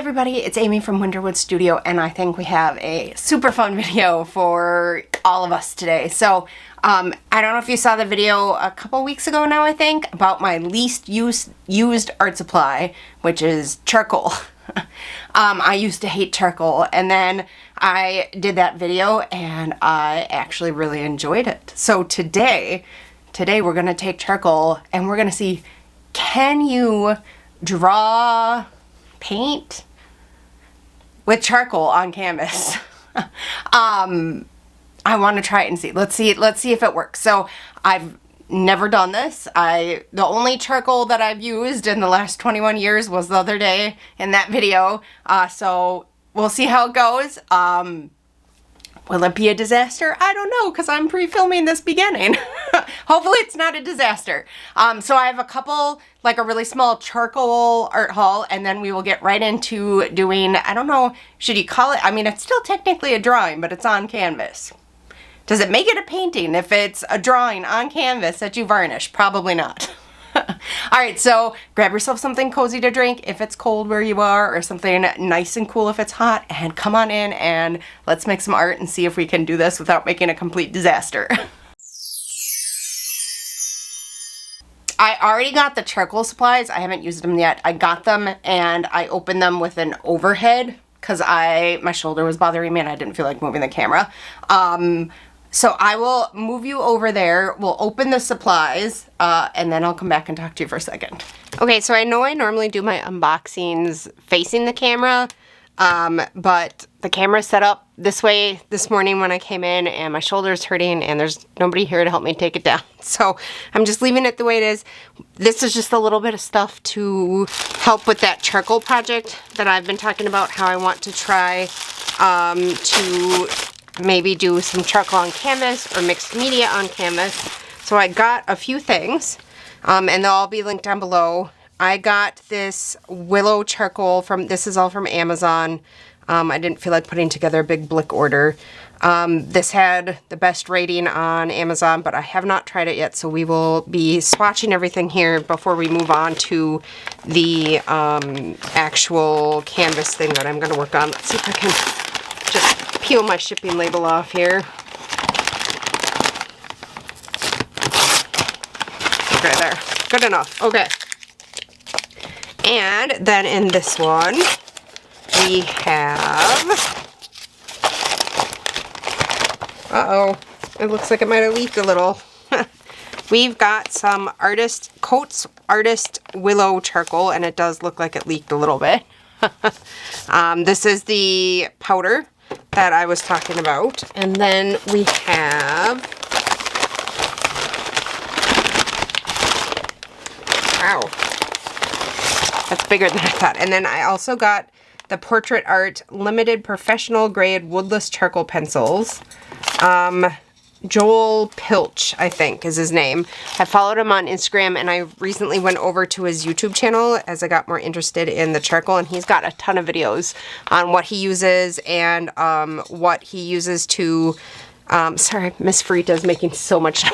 everybody, it's Amy from Winterwood Studio, and I think we have a super fun video for all of us today. So, I don't know if you saw the video a couple weeks ago now, I think, about my least used art supply, which is charcoal. I used to hate charcoal, and then I did that video, and I actually really enjoyed it. So today we're gonna take charcoal, and we're gonna see, can you draw paint with charcoal on canvas? I want to try it and see. Let's see if it works. So I've never done this. The only charcoal that I've used in the last 21 years was the other day in that video. So we'll see how it goes. Will it be a disaster? I don't know, because I'm pre-filming this beginning. Hopefully it's not a disaster. So I have a couple, like a really small charcoal art haul, and then we will get right into doing, I don't know, should you call it, I mean, it's still technically a drawing, but it's on canvas. Does it make it a painting if it's a drawing on canvas that you varnish? Probably not. Alright, so grab yourself something cozy to drink if it's cold where you are, or something nice and cool if it's hot, and come on in and let's make some art and see if we can do this without making a complete disaster. I already got the charcoal supplies. I haven't used them yet. I got them and I opened them with an overhead because my shoulder was bothering me and I didn't feel like moving the camera. So I will move you over there, we'll open the supplies, and then I'll come back and talk to you for a second. Okay, so I know I normally do my unboxings facing the camera, but the camera's set up this way this morning when I came in, and my shoulder's hurting, and there's nobody here to help me take it down. So I'm just leaving it the way it is. This is just a little bit of stuff to help with that charcoal project that I've been talking about, how I want to try to maybe do some charcoal on canvas or mixed media on canvas. So I got a few things, and they'll all be linked down below. I got this willow charcoal this is all from Amazon. I didn't feel like putting together a big Blick order. This had the best rating on Amazon, but I have not tried it yet, so we will be swatching everything here before we move on to the actual canvas thing that I'm going to work on. Let's see if I can just peel my shipping label off here. Okay, there. Good enough. Okay. And then in this one, we have... Uh-oh. It looks like it might have leaked a little. We've got some Coats Artist Willow Charcoal, and it does look like it leaked a little bit. This is the powder that I was talking about. And then we have, wow, that's bigger than I thought. And then I also got the Portrait Art Limited Professional Grade Woodless Charcoal Pencils. Joel Pilch, I think, is his name. I followed him on Instagram, and I recently went over to his YouTube channel as I got more interested in the charcoal, and he's got a ton of videos on what he uses and what he uses to... sorry, Miss Frita's making so much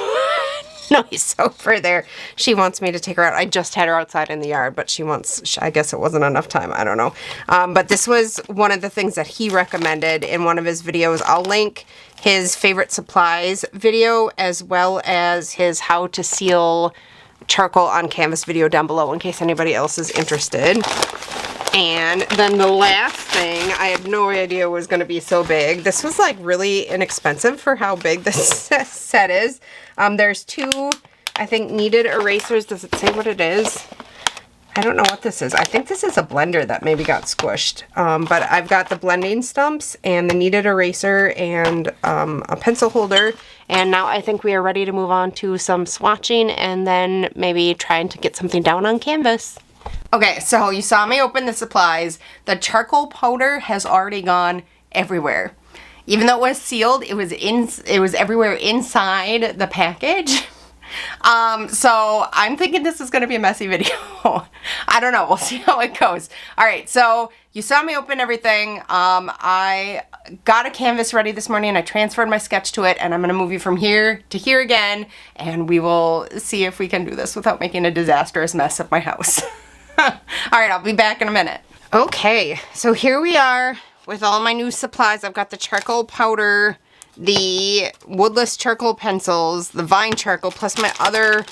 noise over there. She wants me to take her out. I just had her outside in the yard, but I guess it wasn't enough time. I don't know. But this was one of the things that he recommended in one of his videos. I'll link his favorite supplies video as well as his how to seal charcoal on canvas video down below in case anybody else is interested. And then the last thing, I had no idea was going to be so big. This was like really inexpensive for how big this set is. There's two, I think, kneaded erasers. Does it say what it is? I don't know what this is. I think this is a blender that maybe got squished. But I've got the blending stumps and the kneaded eraser and a pencil holder. And now I think we are ready to move on to some swatching and then maybe trying to get something down on canvas. Okay, so you saw me open the supplies. The charcoal powder has already gone everywhere. Even though it was sealed, it was everywhere inside the package. So I'm thinking this is going to be a messy video. I don't know. We'll see how it goes. All right. So you saw me open everything. I got a canvas ready this morning. I transferred my sketch to it, and I'm going to move you from here to here again, and we will see if we can do this without making a disastrous mess of my house. All right. I'll be back in a minute. Okay, so here we are with all my new supplies. I've got the charcoal powder, the woodless charcoal pencils, the vine charcoal, plus my other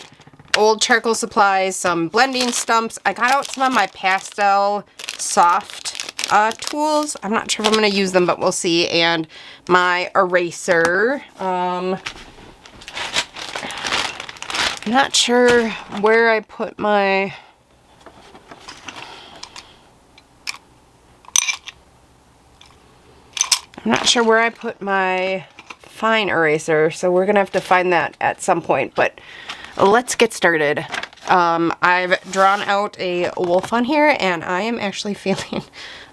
old charcoal supplies, some blending stumps. I got out some of my pastel soft tools. I'm not sure if I'm going to use them, but we'll see. And my eraser. Not sure where I put my... I'm not sure where I put my fine eraser, so we're gonna have to find that at some point, but let's get started. I've drawn out a wolf on here, and I am actually feeling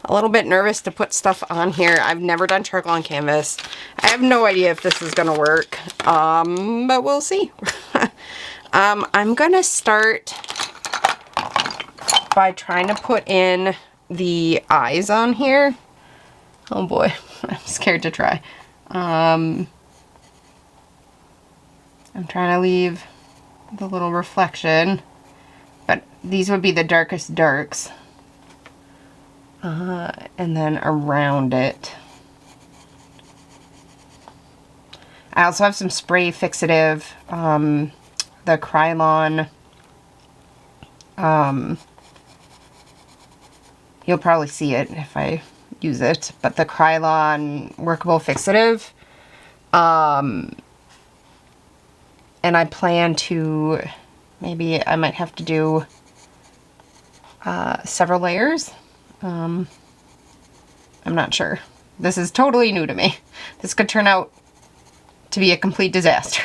a little bit nervous to put stuff on here. I've never done charcoal on canvas. I have no idea if this is gonna work, but we'll see. I'm gonna start by trying to put in the eyes on here. Oh boy, I'm scared to try. I'm trying to leave the little reflection, but these would be the darkest darks. And then around it. I also have some spray fixative, the Krylon. You'll probably see it if I use it, but the Krylon workable fixative. And I plan to, maybe I might have to do several layers. I'm not sure. This is totally new to me. This could turn out to be a complete disaster.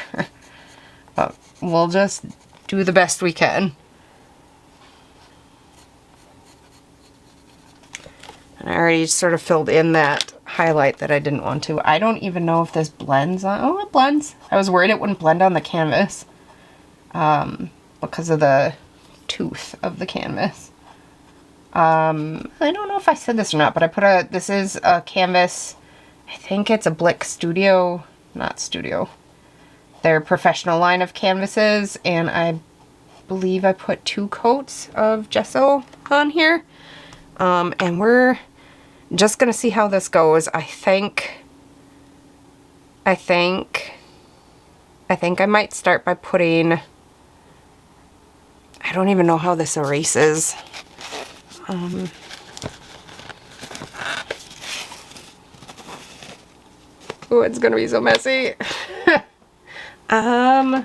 But we'll just do the best we can. And I already sort of filled in that highlight that I didn't want to. I don't even know if this blends on... Oh, it blends. I was worried it wouldn't blend on the canvas because of the tooth of the canvas. I don't know if I said this or not, but I put this is a canvas, I think it's a Blick Studio, not Studio. Their professional line of canvases, and I believe I put 2 coats of gesso on here. And we're just gonna see how this goes. I think I might start by putting, I don't even know how this erases. Oh, it's gonna be so messy. I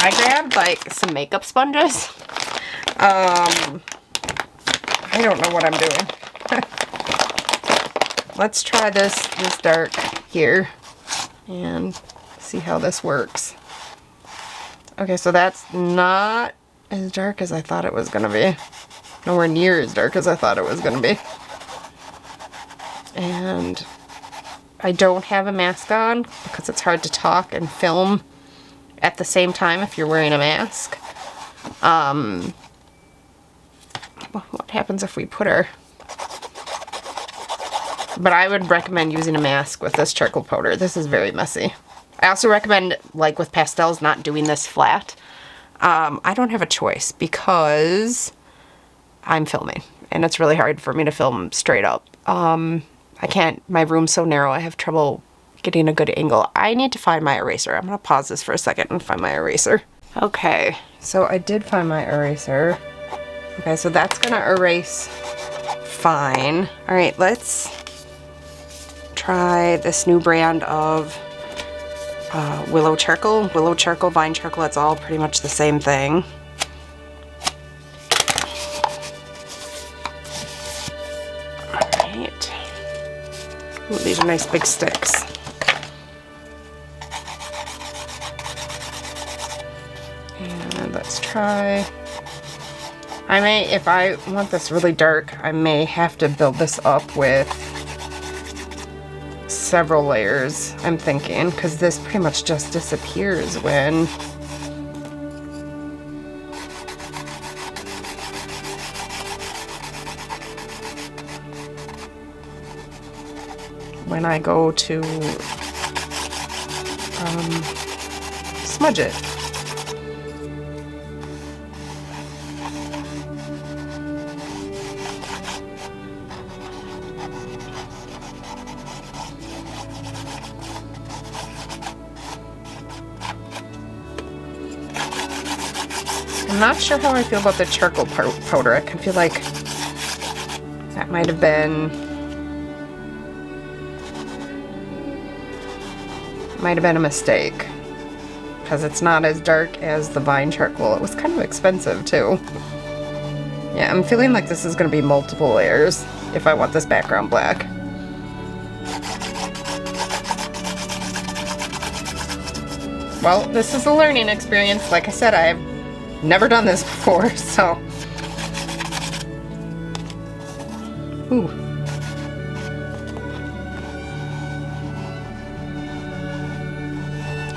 grabbed like some makeup sponges. I don't know what I'm doing. Let's try this dark here and see how this works. Okay, so that's not as dark as I thought it was gonna be. Nowhere near as dark as I thought it was gonna be. And I don't have a mask on because it's hard to talk and film at the same time if you're wearing a mask. What happens if we put our... But I would recommend using a mask with this charcoal powder. This is very messy. I also recommend, like with pastels, not doing this flat. I don't have a choice because I'm filming and it's really hard for me to film straight up. I can't, my room's so narrow, I have trouble getting a good angle. I need to find my eraser. I'm gonna pause this for a second and find my eraser. Okay, so I did find my eraser. Okay, so that's gonna erase fine. All right, let's try this new brand of willow charcoal. Willow charcoal, vine charcoal, it's all pretty much the same thing. All right. Ooh, these are nice big sticks. And let's try... I may, if I want this really dark, I may have to build this up with several layers, I'm thinking, because this pretty much just disappears when I go to smudge it. I'm not sure how I feel about the charcoal powder. I can feel like that might have been a mistake, because it's not as dark as the Vine charcoal. It was kind of expensive too. Yeah, I'm feeling like this is going to be multiple layers if I want this background black. Well, this is a learning experience. Like I said, I've never done this before, so. Ooh.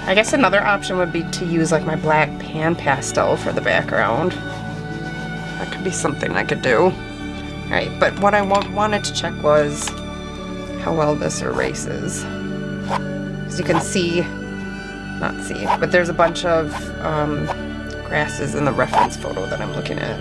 I guess another option would be to use like my black pan pastel for the background. That could be something I could do. Alright, but what I wanted to check was how well this erases. As you can see, not see, but there's a bunch of grasses in the reference photo that I'm looking at.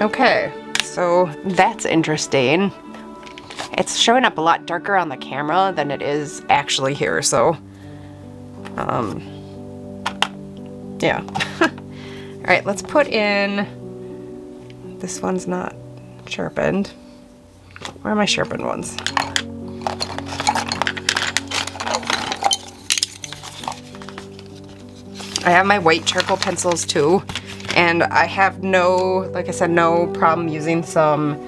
Okay, so that's interesting. It's showing up a lot darker on the camera than it is actually here, so yeah. All right, let's put in, this one's not sharpened. Where are my sharpened ones? I have my white charcoal pencils too. And I have no, like I said, no problem using some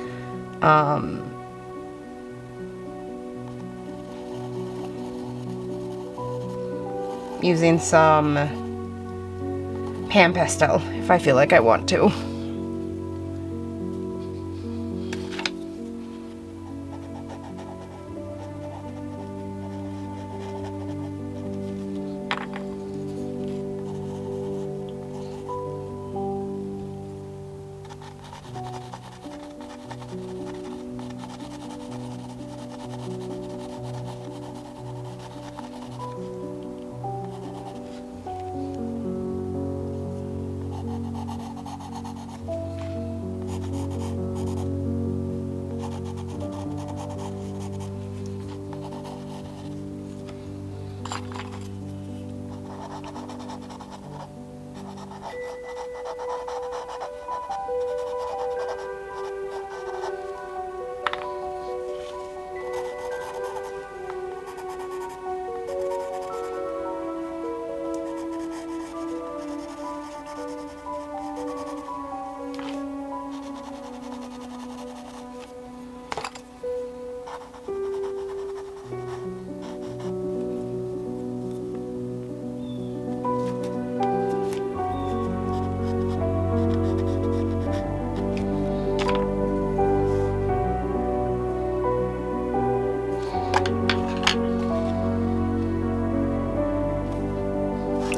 pan pastel if I feel like I want to.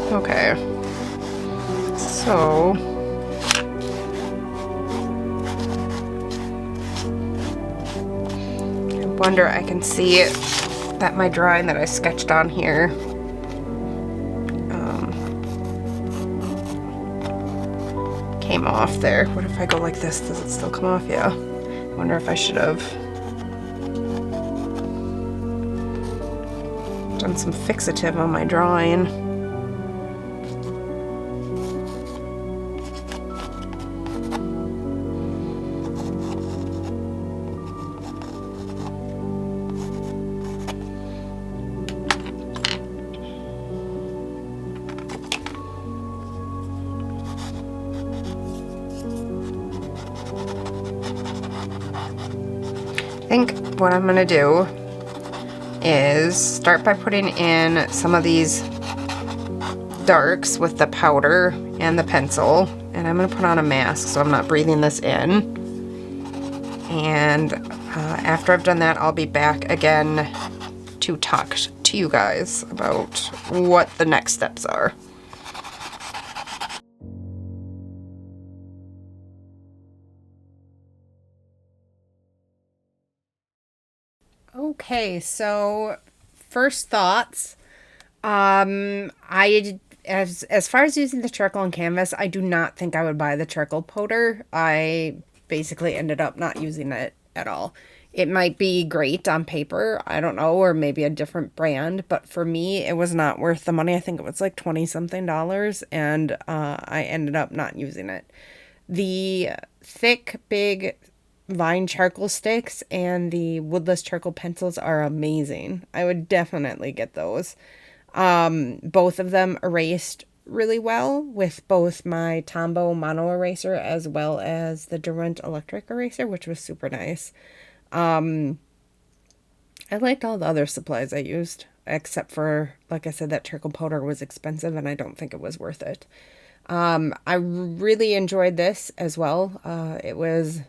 Okay, so I wonder, I can see that my drawing that I sketched on here came off there. What if I go like this? Does it still come off? Yeah. I wonder if I should have done some fixative on my drawing. I think what I'm gonna do is start by putting in some of these darks with the powder and the pencil, and I'm gonna put on a mask so I'm not breathing this in. And after I've done that, I'll be back again to talk to you guys about what the next steps are. Okay, so first thoughts. As far as using the charcoal on canvas, I do not think I would buy the charcoal powder. I basically ended up not using it at all. It might be great on paper, I don't know, or maybe a different brand, but for me, it was not worth the money. I think it was like 20 something dollars, and I ended up not using it. The thick, big vine charcoal sticks and the woodless charcoal pencils are amazing. I would definitely get those. Both of them erased really well with both my Tombow mono eraser as well as the Derwent electric eraser, which was super nice. I liked all the other supplies I used, except for, like I said, that charcoal powder was expensive and I don't think it was worth it. I really enjoyed this as well. It was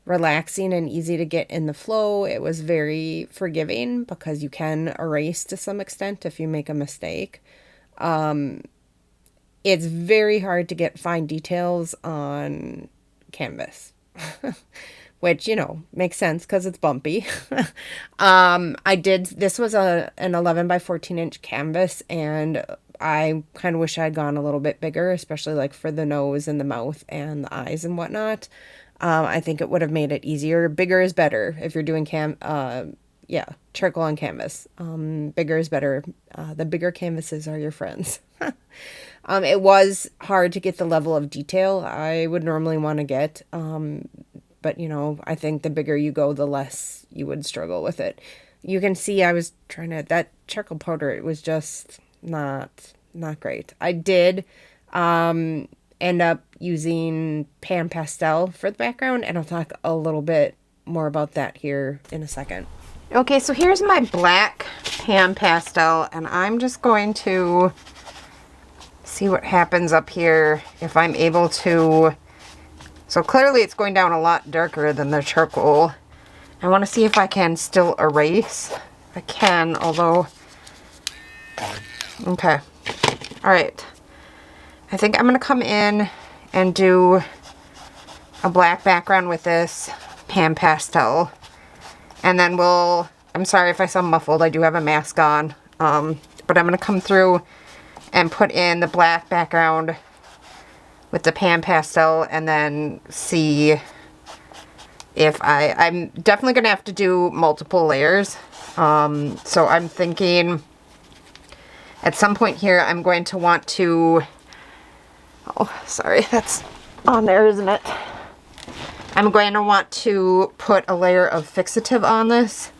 relaxing and easy to get in the flow. It was very forgiving because you can erase to some extent if you make a mistake. It's very hard to get fine details on canvas, which, you know, makes sense because it's bumpy. This was an 11 by 14 inch canvas, and I kind of wish I'd gone a little bit bigger, especially like for the nose and the mouth and the eyes and whatnot. I think it would have made it easier. Bigger is better if you're doing charcoal on canvas. Bigger is better. The bigger canvases are your friends. It was hard to get the level of detail I would normally want to get. But, you know, I think the bigger you go, the less you would struggle with it. You can see I was that charcoal powder, it was just not great. I did end up using pan pastel for the background, and I'll talk a little bit more about that here in a second. Okay, so here's my black pan pastel, and I'm just going to see what happens up here if I'm able to. So clearly it's going down a lot darker than the charcoal. I want to see if I can still erase. I can, although... Okay. Alright. I think I'm going to come in and do a black background with this pan pastel. And then I'm sorry if I sound muffled, I do have a mask on. But I'm going to come through and put in the black background with the pan pastel and then see if I'm definitely going to have to do multiple layers. So I'm thinking at some point here I'm going to want to... Oh, sorry, that's on there, isn't it? I'm going to want to put a layer of fixative on this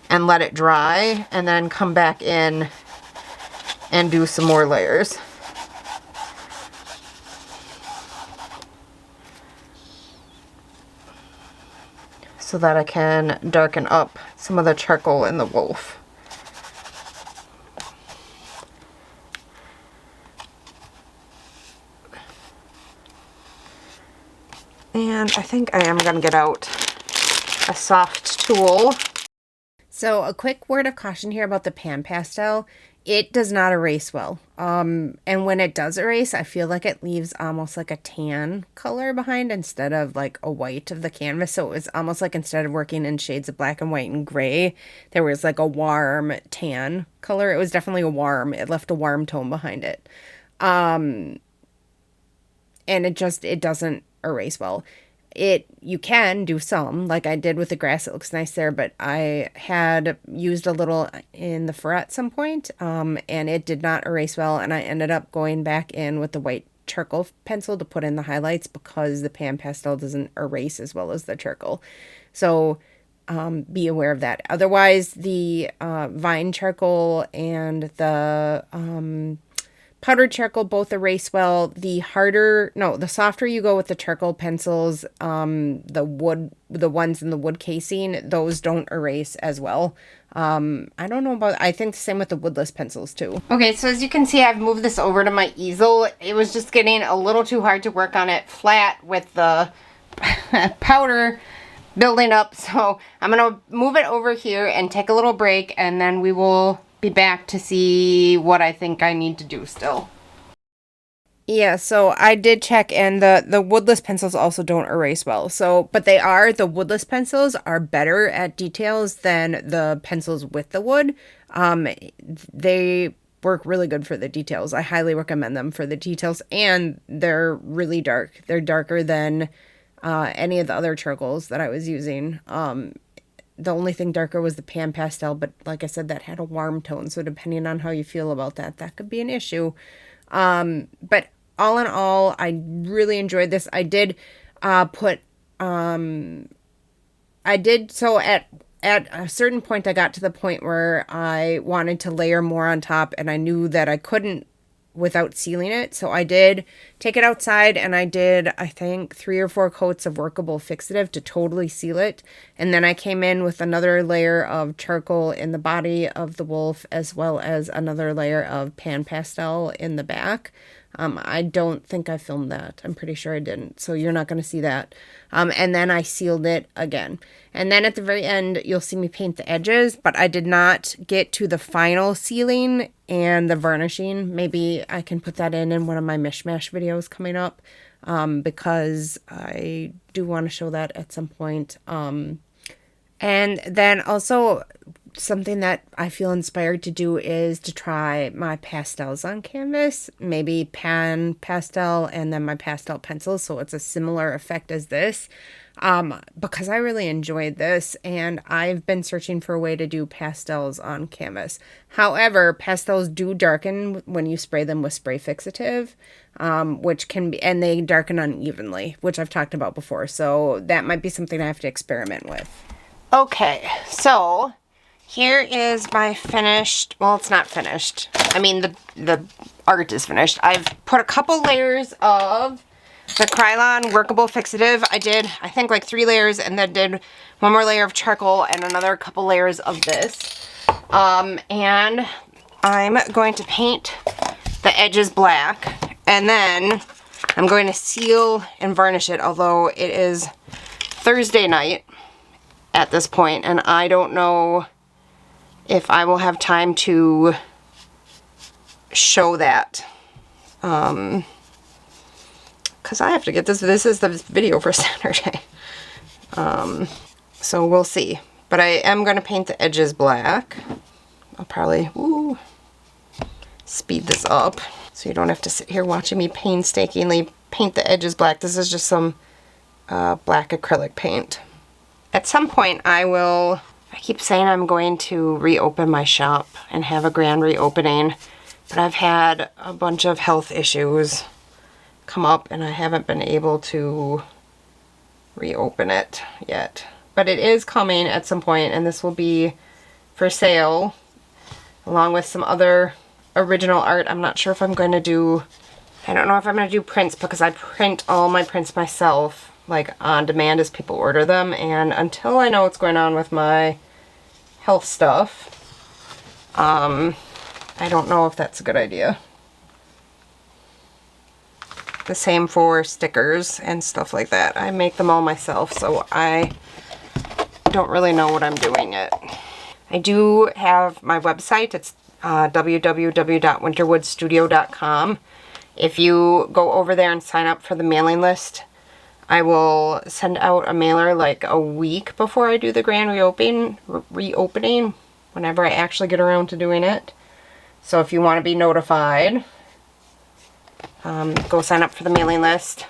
and let it dry, and then come back in and do some more layers. So that I can darken up some of the charcoal in the wolf. And I think I am going to get out a soft tool. So a quick word of caution here about the pan pastel. It does not erase well. And when it does erase, I feel like it leaves almost like a tan color behind instead of like a white of the canvas. So it was almost like instead of working in shades of black and white and gray, there was like a warm tan color. It was definitely it left a warm tone behind it. And it doesn't erase well. You can do some, like I did with the grass. It looks nice there, but I had used a little in the fur at some point, and it did not erase well, and I ended up going back in with the white charcoal pencil to put in the highlights because the pan pastel doesn't erase as well as the charcoal. So be aware of that. Otherwise, the vine charcoal and the powdered charcoal both erase well. The softer you go with the charcoal pencils, the ones in the wood casing, those don't erase as well. I don't know I think the same with the woodless pencils too. Okay, so as you can see, I've moved this over to my easel. It was just getting a little too hard to work on it flat with the powder building up. So I'm gonna move it over here and take a little break, and then we will be back to see what I think I need to do still. Yeah, so I did check, and the woodless pencils also don't erase well. So, but the woodless pencils are better at details than the pencils with the wood. They work really good for the details. I highly recommend them for the details, and they're really dark. They're darker than any of the other charcoals that I was using. The only thing darker was the pan pastel, but like I said, that had a warm tone. So depending on how you feel about that, that could be an issue. But all in all, I really enjoyed this. I did so at a certain point, I got to the point where I wanted to layer more on top, and I knew that I couldn't without sealing it. So I did take it outside, and I did, I think, 3 or 4 coats of workable fixative to totally seal it. And then I came in with another layer of charcoal in the body of the wolf, as well as another layer of pan pastel in the back. I don't think I filmed that. I'm pretty sure I didn't. So you're not going to see that. And then I sealed it again. And then at the very end, you'll see me paint the edges, but I did not get to the final sealing and the varnishing. Maybe I can put that in one of my mishmash videos coming up, because I do want to show that at some point. And then also something that I feel inspired to do is to try my pastels on canvas, maybe pan pastel and then my pastel pencils, so it's a similar effect as this, because I really enjoyed this, and I've been searching for a way to do pastels on canvas. However, pastels do darken when you spray them with spray fixative, which can be, and they darken unevenly, which I've talked about before, so that might be something I have to experiment with. Okay, so here is my finished, well, it's not finished. I mean, the art is finished. I've put a couple layers of the Krylon workable fixative. I did, I think, like 3 layers, and then did 1 more layer of charcoal and another couple layers of this. And I'm going to paint the edges black, and then I'm going to seal and varnish it, although it is Thursday night at this point, and I don't know if I will have time to show that, because I have to get this is the video for Saturday, so we'll see. But I am going to paint the edges black. I'll probably speed this up so you don't have to sit here watching me painstakingly paint the edges black. This is just some black acrylic paint. At some point I keep saying I'm going to reopen my shop and have a grand reopening, but I've had a bunch of health issues come up and I haven't been able to reopen it yet. But it is coming at some point, and this will be for sale along with some other original art. I'm not sure if I'm going to do, I don't know if I'm going to do prints, because I print all my prints myself, like on demand as people order them, and until I know what's going on with my health stuff, I don't know if that's a good idea. The same for stickers and stuff like that. I make them all myself, so I don't really know what I'm doing yet. I do have my website. It's www.winterwoodstudio.com. If you go over there and sign up for the mailing list, I will send out a mailer like a week before I do the grand reopening, whenever I actually get around to doing it. So if you want to be notified, go sign up for the mailing list.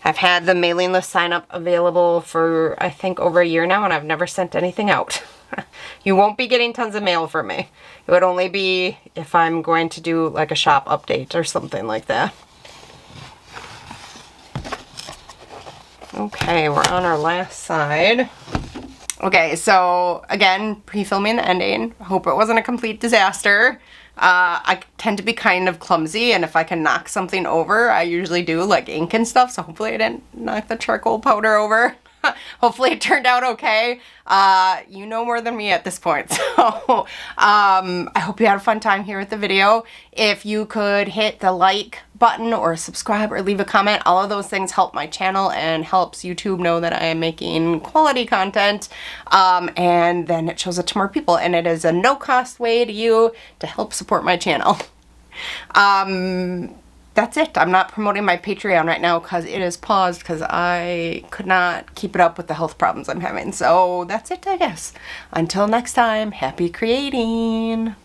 I've had the mailing list sign up available for, I think, over a year now, and I've never sent anything out. You won't be getting tons of mail from me. It would only be if I'm going to do like a shop update or something like that. Okay, we're on our last side. Okay, so again, pre-filming the ending. Hope it wasn't a complete disaster. I tend to be kind of clumsy, and if I can knock something over, I usually do, like ink and stuff, so hopefully I didn't knock the charcoal powder over. Hopefully it turned out okay. You know more than me at this point, so I hope you had a fun time here with the video. If you could hit the like button or subscribe or leave a comment, all of those things help my channel and helps YouTube know that I am making quality content, and then it shows it to more people, and it is a no-cost way to you to help support my channel. that's it. I'm not promoting my Patreon right now because it is paused because I could not keep it up with the health problems I'm having. So that's it, I guess. Until next time, happy creating.